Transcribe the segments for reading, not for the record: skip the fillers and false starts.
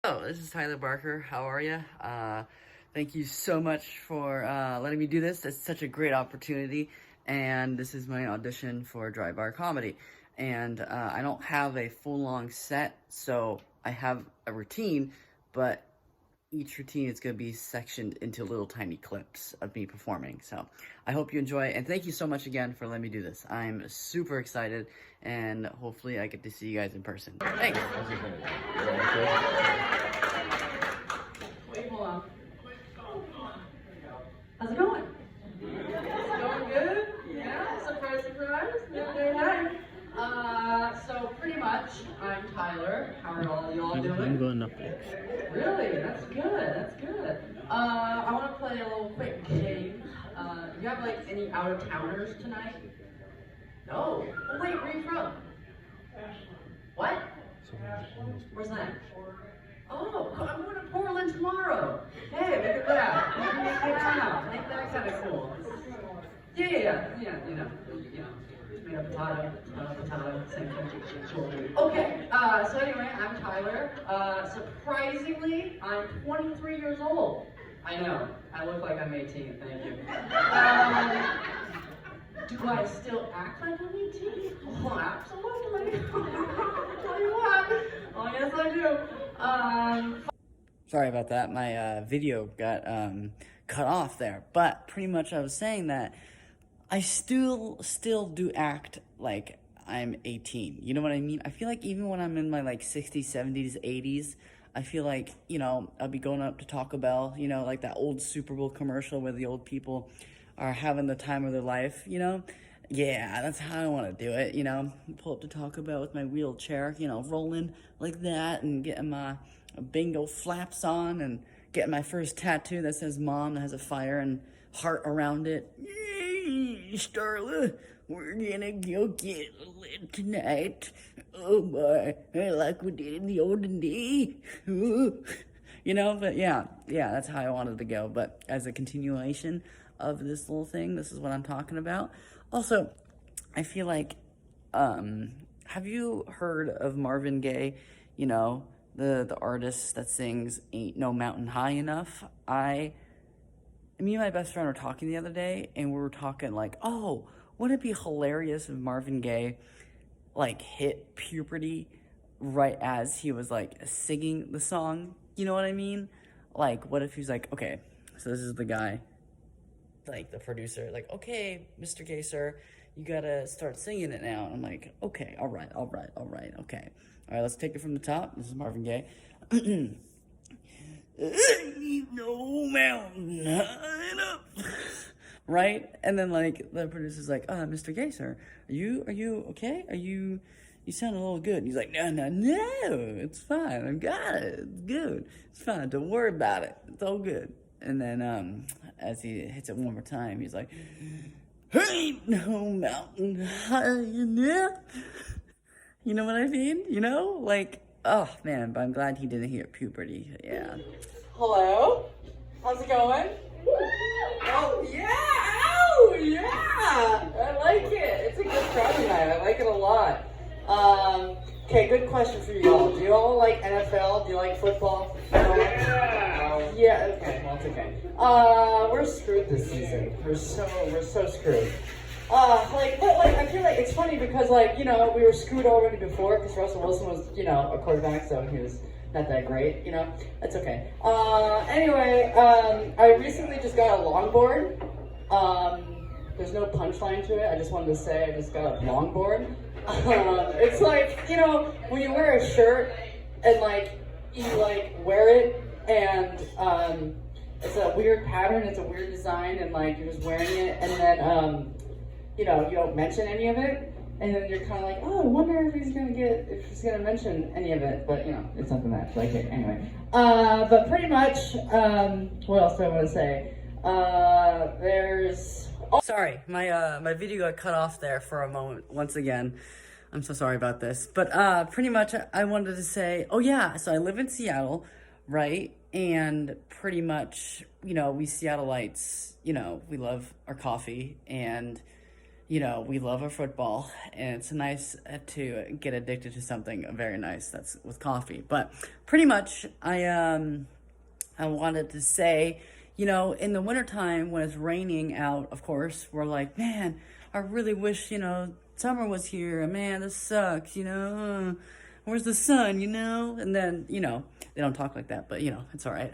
Oh, this is Tyler Barker. How are you? Thank you so much for letting me do this. It's such a great opportunity, and this is my audition for Dry Bar Comedy. And I don't have a full-long set, so I have a routine, but each routine is going to be sectioned into little tiny clips of me performing. So I hope you enjoy, and thank you so much again for letting me do this. I'm super excited, and hopefully I get to see you guys in person. Thanks. Wait, hold on. How's it going? It's going good? Yeah, surprise, surprise. Very nice. So pretty much, I'm Tyler. How are all y'all doing? I'm going up next. Really? That's good. That's good. I want to play a little quick game. Do you have like any out-of-towners tonight? No. Well, wait, where are you from? What? Where's that? Oh, I'm going to Portland tomorrow. Hey, look at that. Make that kind of cool. Yeah, tomato, same thing. Okay, so anyway, I'm Tyler. Surprisingly, I'm 23 years old. I know, I look like I'm 18, thank you. Do I still act like I'm 18? Oh, absolutely. Tell you what. Oh, yes, I do. Sorry about that. My video got cut off there. But pretty much I was saying that I still do act like I'm 18. You know what I mean? I feel like even when I'm in my like 60s, 70s, 80s, I feel like, I'll be going up to Taco Bell, like that old Super Bowl commercial where the old people are having the time of their life, Yeah, that's how I want to do it, Pull up to Taco Bell with my wheelchair, rolling like that and getting my bingo flaps on and getting my first tattoo that says mom that has a fire and heart around it. Hey, Starla, we're gonna go get lit tonight. Oh boy, like we did in the olden day. But yeah, that's how I wanted to go. But as a continuation of this little thing, this is what I'm talking about. Also, I feel like, have you heard of Marvin Gaye? The artist that sings Ain't No Mountain High Enough. Me and my best friend were talking the other day, and we were talking like, oh, wouldn't it be hilarious if Marvin Gaye, like, hit puberty right as he was, like, singing the song? You know what I mean? Like, what if he's like, okay, so this is the guy, like, the producer, like, okay, Mr. Gay, sir, you gotta start singing it now. And I'm like, okay, all right, okay. All right, let's take it from the top. This is Marvin Gaye. Ain't no mountain high enough. Right? And then, like, the producer's like, Mr. Gay, sir, are you okay? You sound a little good. And he's like, no, it's fine. I got it. It's good. It's fine. Don't worry about it. It's all good. And then, as he hits it one more time, he's like, ain't no mountain high enough. You know what I mean? Like, oh man, but I'm glad he didn't hit puberty. Yeah. Hello? How's it going? Oh, yeah! Oh, yeah! I like it. It's a good Friday night. I like it a lot. Okay, good question for you all. Do you all like NFL? Do you like football? Yeah, okay. Well, it's okay. We're screwed this season. We're so screwed. I feel like it's funny because, we were screwed already before because Russell Wilson was, a quarterback, so he was not that great, That's okay. Anyway, I recently just got a longboard. There's no punchline to it. I just wanted to say I just got a longboard. It's like, when you wear a shirt and, you, wear it and, it's a weird pattern, it's a weird design, and, you're just wearing it, and then, you don't mention any of it, and then you're kind of like, oh, I wonder if he's gonna mention any of it, but it's nothing that like it anyway. But pretty much, what else do I want to say? Sorry, my video got cut off there for a moment. Once again, I'm so sorry about this, but pretty much I wanted to say, oh yeah, so I live in Seattle, right? And pretty much, we Seattleites, we love our coffee, and we love our football, and it's nice to get addicted to something very nice that's with coffee. But pretty much, I wanted to say, in the wintertime when it's raining out, of course, we're like, man, I really wish, summer was here. Man, this sucks, where's the sun, And then, they don't talk like that, but, it's all right.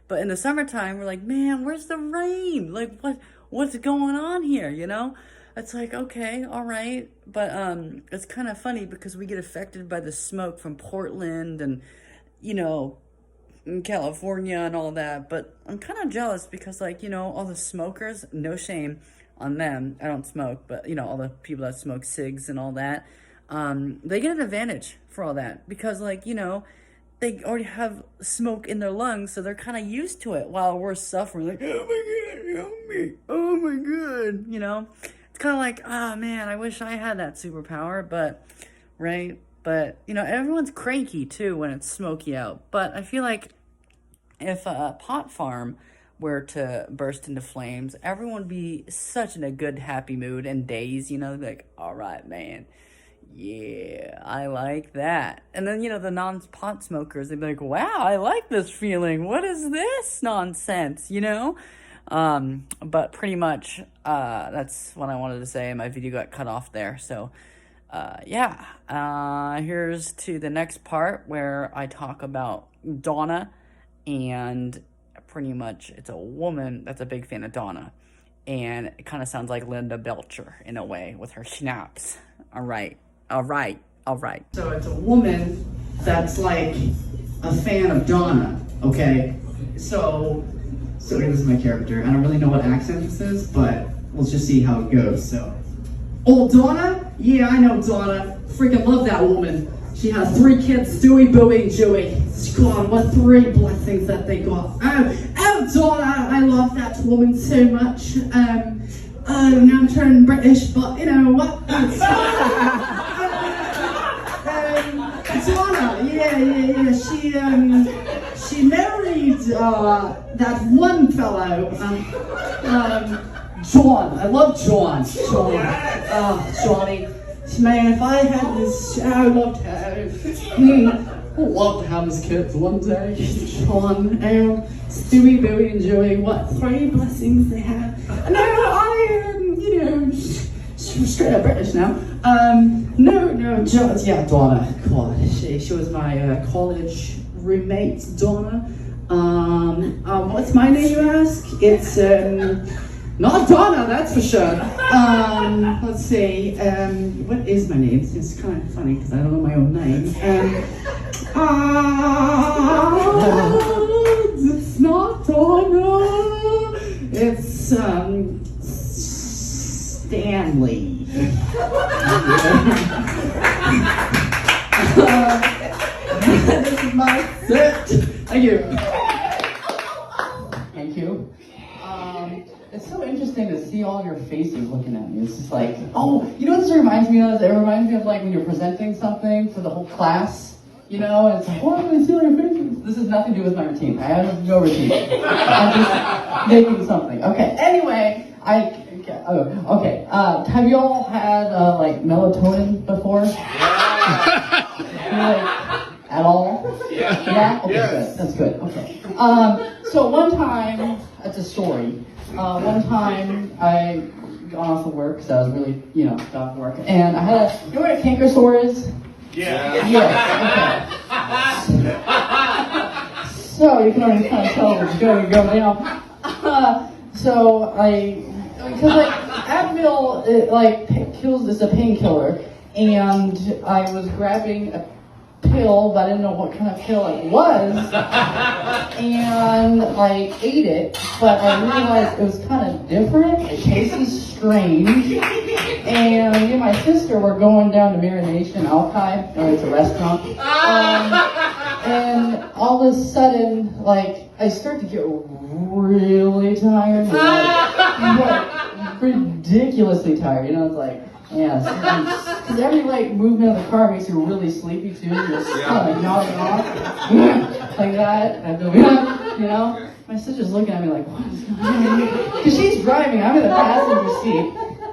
But in the summertime, we're like, man, where's the rain? Like, what's going on here, It's like, okay, all right. But it's kind of funny because we get affected by the smoke from Portland and, in California and all that. But I'm kind of jealous because, all the smokers, no shame on them. I don't smoke, but, all the people that smoke cigs and all that, they get an advantage for all that because, they already have smoke in their lungs, so they're kind of used to it while we're suffering. Like, oh my God, help me. Oh my God, It's kind of like, oh man, I wish I had that superpower, but, right? But, everyone's cranky too when it's smoky out. But I feel like if a pot farm were to burst into flames, everyone would be such in a good, happy mood and days, like, all right, man. Yeah, I like that. And then, the non-pot smokers, they'd be like, wow, I like this feeling. What is this nonsense, But pretty much, that's what I wanted to say. My video got cut off there. So, here's to the next part where I talk about Donna. And pretty much, it's a woman that's a big fan of Donna. And it kind of sounds like Linda Belcher in a way with her schnapps. All right. So it's a woman that's like a fan of Donna, okay? So here's my character. I don't really know what accent this is, but let's just see how it goes. So, oh, Donna? Yeah, I know Donna. Freaking love that woman. She has 3 kids, Stewie, Bowie, and Joey. God, what 3 blessings that they got. Oh, Donna, I love that woman so much. Now I'm turning British, but you know what? Donna, yeah. She married that one fellow, John. I love John. Johnny. Man, if I had this, I would love to have. I'd love to have his kids one day. John, Stewie, Bowie, and Joey. What 3 blessings they have? No, I am, straight up British now. No, John. Yeah, Donna. God, she was my college roommate, Donna. What's my name, you ask? It's not Donna, that's for sure. Let's see. What is my name? It's kind of funny because I don't know my own name. It's not Donna. It's Stanley. This is my set. Thank you. Thank you. It's so interesting to see all your faces looking at me. It's just like, oh, you know what this reminds me of? It reminds me of like when you're presenting something for the whole class, and it's like, oh, I'm going to see all your faces. This has nothing to do with my routine. I have no routine. I'm just making something. Okay, anyway, okay. Have you all had like melatonin before? Yeah. Like, at all? Yeah? Okay, yes. Good. That's good. Okay. So one time, that's a story. One time I got off of work because I was really, got off work, and I had you know what a canker sore is? Yeah. Okay. So you can already kind of tell what's going on. So because Advil, it's a painkiller, and I was grabbing a pill, but I didn't know what kind of pill it was, and I ate it, but I realized it was kind of different. It tasted strange, and me and my sister were going down to Marination Alki, it's a restaurant, and all of a sudden, I start to get really tired, ridiculously tired, it's like, yeah, because every movement of the car makes you really sleepy too. You're just kind of nodding off. like that. I go, you know? My sister's looking at me like, what is going on? Because she's driving, I'm in the passenger seat.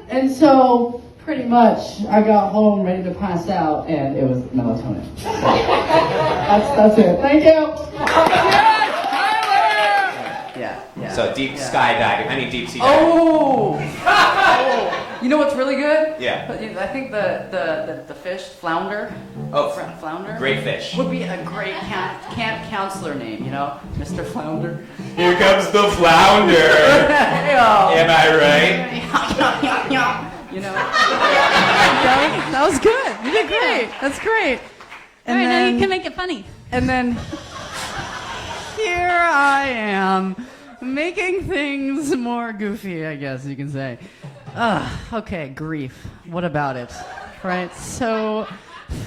And so, pretty much, I got home ready to pass out, and it was melatonin. So, that's it. Thank you. Yeah. So deep skydiving, deep sea diving. Oh! You know what's really good? Yeah. I think the fish, flounder. Oh, Flounder. great fish. Would be a great camp counselor name, you know? Mr. Flounder. Here comes the flounder. Am I right? You know? That was good. You did great. That's great. And all right, now you can make it funny. And then here I am, making things more goofy, I guess you can say. Okay, grief. What about it? Right? So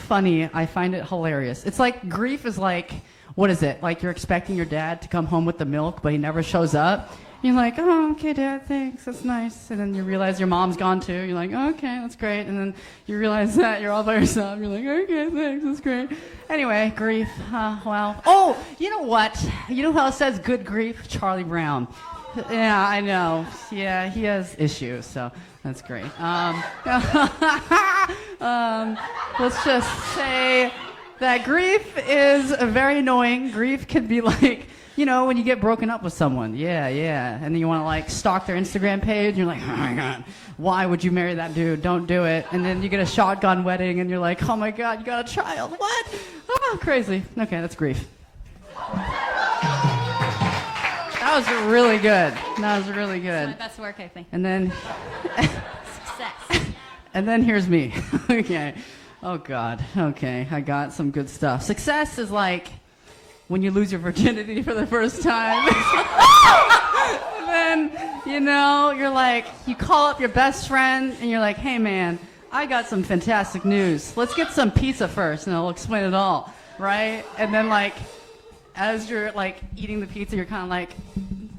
funny. I find it hilarious. It's like grief is like, what is it? Like you're expecting your dad to come home with the milk, but he never shows up. You're like, oh, okay, Dad, thanks, that's nice. And then you realize your mom's gone too. You're like, okay, that's great. And then you realize that you're all by yourself. You're like, okay, thanks, that's great. Anyway, grief. Wow. Oh, you know what? You know who else says good grief? Charlie Brown. Yeah, I know. Yeah, he has issues, so that's great. Let's just say that grief is very annoying. Grief can be like, you know, when you get broken up with someone. Yeah. And then you want to, like, stalk their Instagram page. You're like, oh, my God, why would you marry that dude? Don't do it. And then you get a shotgun wedding, and you're like, oh, my God, you got a child. What? Oh, crazy. Okay, that's grief. That was really good. That's my best work, I think. And then... Success. And then here's me. Okay. Oh, God. Okay, I got some good stuff. Success is like... when you lose your virginity for the first time. And then, you know, you're like, you call up your best friend and you're like, hey man, I got some fantastic news. Let's get some pizza first and I'll explain it all, right? And then like, as you're like eating the pizza, you're kind of like,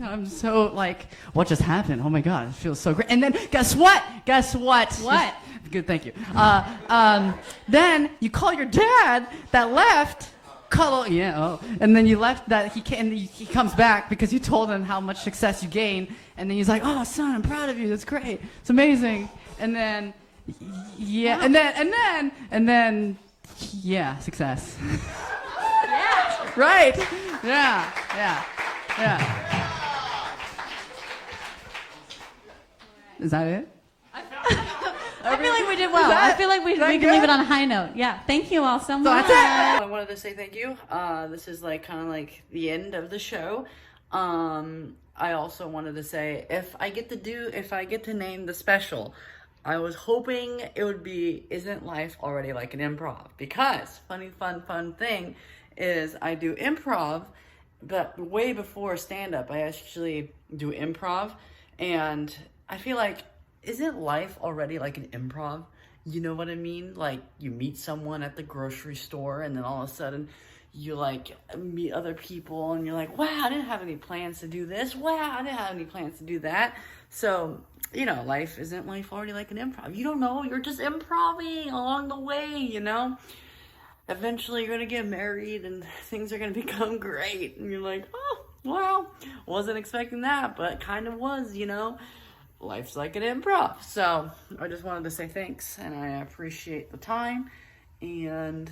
I'm so like, what just happened? Oh my God, it feels so great. And then guess what? What? Good, thank you. Then you call your dad that left. And then you left that he comes back because you told him how much success you gained, and then he's like, oh son, I'm proud of you, that's great, it's amazing. And then and then success. Yeah. Right. Yeah. Is that it? I feel like we did well. I feel like we can leave it on a high note. Yeah. Thank you all so much. So that's it. I wanted to say thank you. This is like kind of like the end of the show. I also wanted to say if I get to name the special, I was hoping it would be Isn't Life Already Like an Improv? Because fun thing is I do improv, but way before stand-up I actually do improv, and I feel like, isn't life already like an improv? You know what I mean? Like, you meet someone at the grocery store, and then all of a sudden, you, like, meet other people, and you're like, wow, I didn't have any plans to do this. Wow, I didn't have any plans to do that. So, you know, isn't life already like an improv? You don't know. You're just improvising along the way, you know? Eventually, you're going to get married, and things are going to become great. And you're like, oh, well, wasn't expecting that, but kind of was, you know? Life's like an improv. So I just wanted to say thanks, and I appreciate the time, and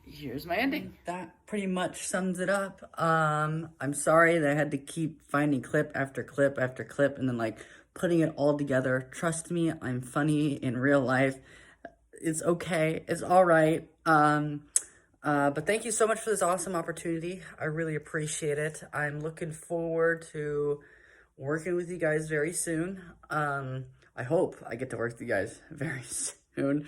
here's my ending. That pretty much sums it up. I'm sorry that I had to keep finding clip after clip after clip and then like putting it all together. Trust me, I'm funny in real life. It's okay. It's all right. But thank you so much for this awesome opportunity. I really appreciate it. I'm looking forward to working with you guys very soon. I hope I get to work with you guys very soon.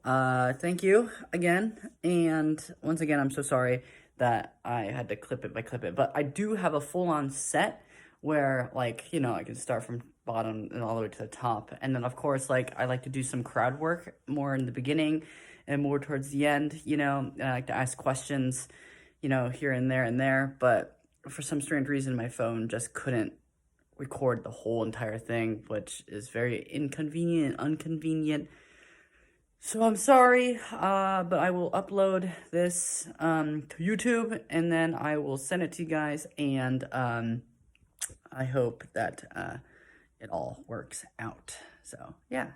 Thank you again. And once again, I'm so sorry that I had to clip it. But I do have a full-on set where, like, you know, I can start from bottom and all the way to the top. And then, of course, like, I like to do some crowd work more in the beginning and more towards the end, you know. And I like to ask questions, you know, here and there. But for some strange reason, my phone just couldn't record the whole entire thing, which is very inconvenient and inconvenient. So I'm sorry, but I will upload this to YouTube, and then I will send it to you guys, and I hope that it all works out. So, yeah.